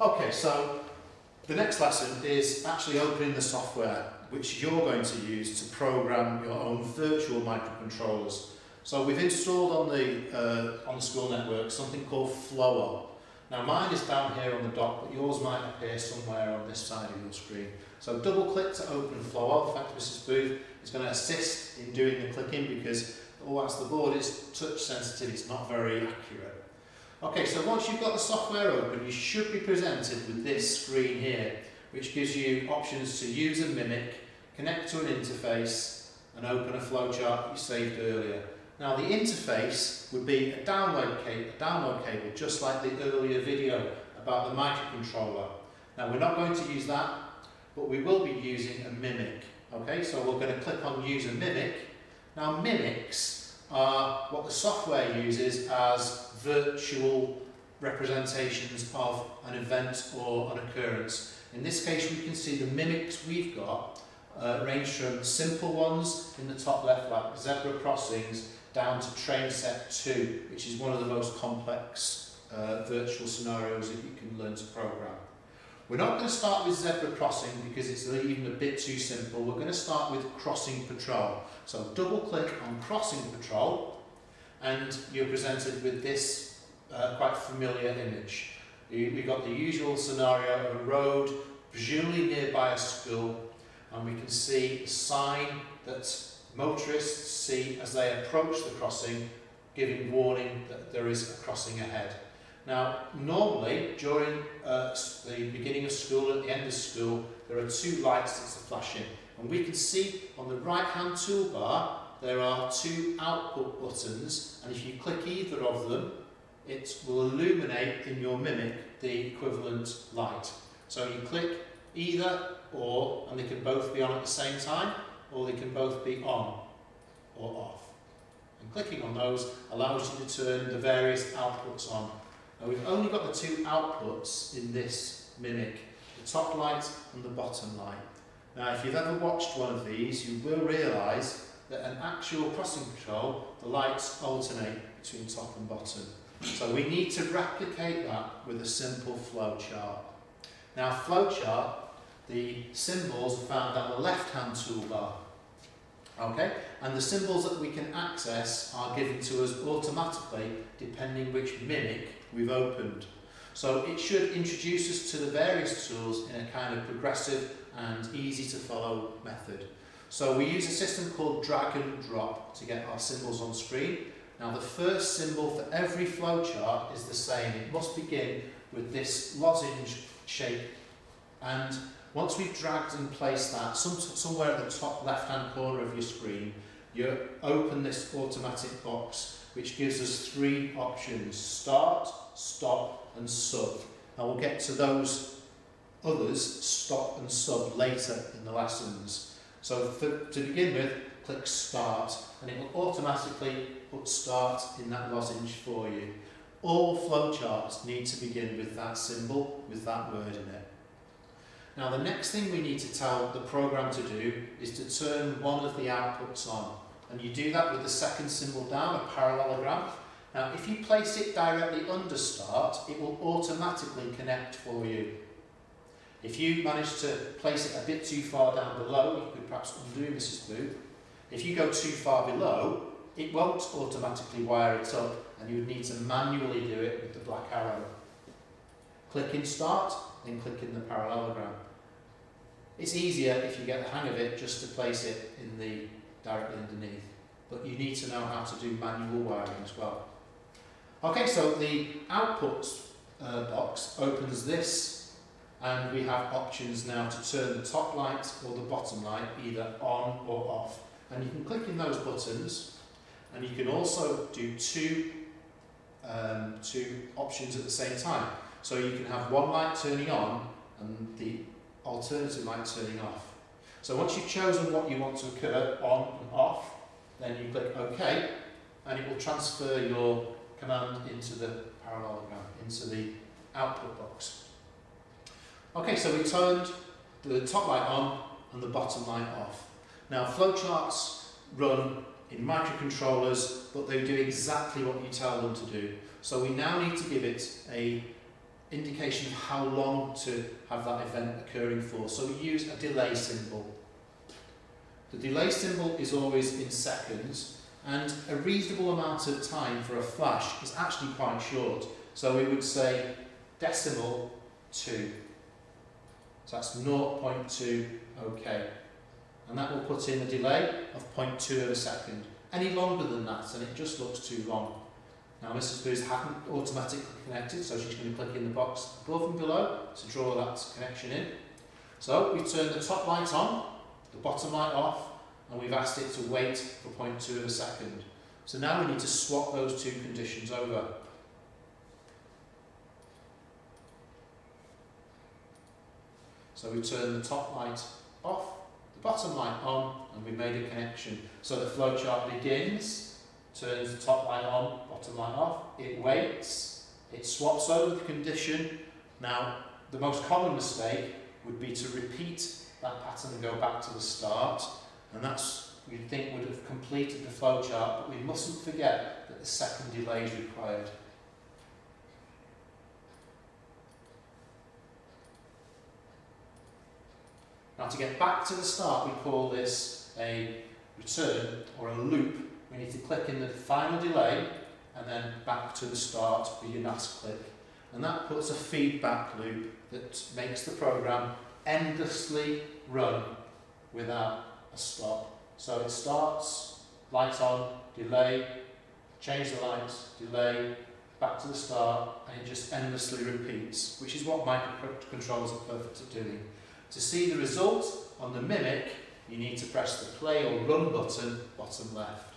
Okay, so the next lesson is actually opening the software which you're going to use to program your own virtual microcontrollers. So we've installed on the school network something called Flowol. Now mine is down here on the dock, but yours might appear somewhere on this side of your screen. So double click to open Flowol. In fact, Mrs. Booth is going to assist in doing the clicking because whilst the board is touch sensitive, it's not very accurate. Okay, so once you've got the software open, you should be presented with this screen here, which gives you options to use a mimic, connect to an interface, and open a flowchart that you saved earlier. Now the interface would be a download cable, just like the earlier video about the microcontroller. Now we're not going to use that, but we will be using a mimic. Okay, so we're going to click on use a mimic. Now mimics are what the software uses as virtual representations of an event or an occurrence. In this case, we can see the mimics we've got range from simple ones in the top left, like zebra crossings, down to train set 2, which is one of the most complex virtual scenarios that you can learn to program. We're not going to start with zebra crossing because it's even a bit too simple. We're going to start with crossing patrol. So double click on crossing patrol and you're presented with this quite familiar image. We've got the usual scenario of a road, presumably nearby a school, and we can see a sign that motorists see as they approach the crossing, giving warning that there is a crossing ahead. Now, normally, during the beginning of school and at the end of school, there are two lights that are flashing. And we can see on the right-hand toolbar, there are two output buttons, and if you click either of them, it will illuminate in your mimic the equivalent light. So you click either or, and they can both be on at the same time, or they can both be on or off. And clicking on those allows you to turn the various outputs on. Now we've only got the two outputs in this mimic, the top light and the bottom light. Now if you've ever watched one of these, you will realise that an actual crossing patrol, the lights alternate between top and bottom. So we need to replicate that with a simple flowchart. Now flowchart, the symbols are found down the left-hand toolbar. Okay, and the symbols that we can access are given to us automatically depending which mimic we've opened. So it should introduce us to the various tools in a kind of progressive and easy to follow method. So we use a system called drag and drop to get our symbols on screen. Now the first symbol for every flowchart is the same. It must begin with this lozenge shape, and once we've dragged and placed that somewhere at the top left-hand corner of your screen, you open this automatic box, which gives us three options: start, stop, and sub. Now we'll get to those others, stop and sub, later in the lessons. So to begin with, click start, and it will automatically put start in that lozenge for you. All flowcharts need to begin with that symbol, with that word in it. Now the next thing we need to tell the program to do is to turn one of the outputs on, and you do that with the second symbol down, a parallelogram. Now if you place it directly under start, it will automatically connect for you. If you manage to place it a bit too far down below, you could perhaps undo Mrs. Booth. If you go too far below, it won't automatically wire it up, and you would need to manually do it with the black arrow. Click in start, then click in the parallelogram. It's easier if you get the hang of it just to place it in the directly underneath, but you need to know how to do manual wiring as well. Okay, so the outputs box opens this, and we have options now to turn the top light or the bottom light either on or off. And you can click in those buttons, and you can also do two options at the same time. So you can have one light turning on and the alternative light turning off. So once you've chosen what you want to occur on and off, then you click OK, and it will transfer your command into the parallelogram, into the output box. Okay, so we turned the top light on and the bottom light off. Now flowcharts run in microcontrollers, but they do exactly what you tell them to do. So we now need to give it a indication of how long to have that event occurring for. So we use a delay symbol. The delay symbol is always in seconds, and a reasonable amount of time for a flash is actually quite short. So we would say decimal 2. So that's 0.2, okay. And that will put in a delay of 0.2 of a second. Any longer than that, and it just looks too long. Now Mrs. Booth hasn't automatically connected, so she's going to click in the box above and below to draw that connection in. So we turn the top light on, the bottom light off, and we've asked it to wait for 0.2 of a second. So now we need to swap those two conditions over. So we turn the top light off, the bottom light on, and we've made a connection. So the flowchart begins, turns the top light on, bottom light off, it waits, it swaps over the condition. Now, the most common mistake would be to repeat that pattern and go back to the start, and that's, you'd think, would have completed the flowchart, but we mustn't forget that the second delay is required. Now, to get back to the start, we call this a return or a loop. We need to click in the final delay and then back to the start for your last click. And that puts a feedback loop that makes the program endlessly run without a stop. So it starts, light on, delay, change the lights, delay, back to the start, and it just endlessly repeats, which is what microcontrollers are perfect at doing. To see the result on the Mimic, you need to press the play or run button bottom left.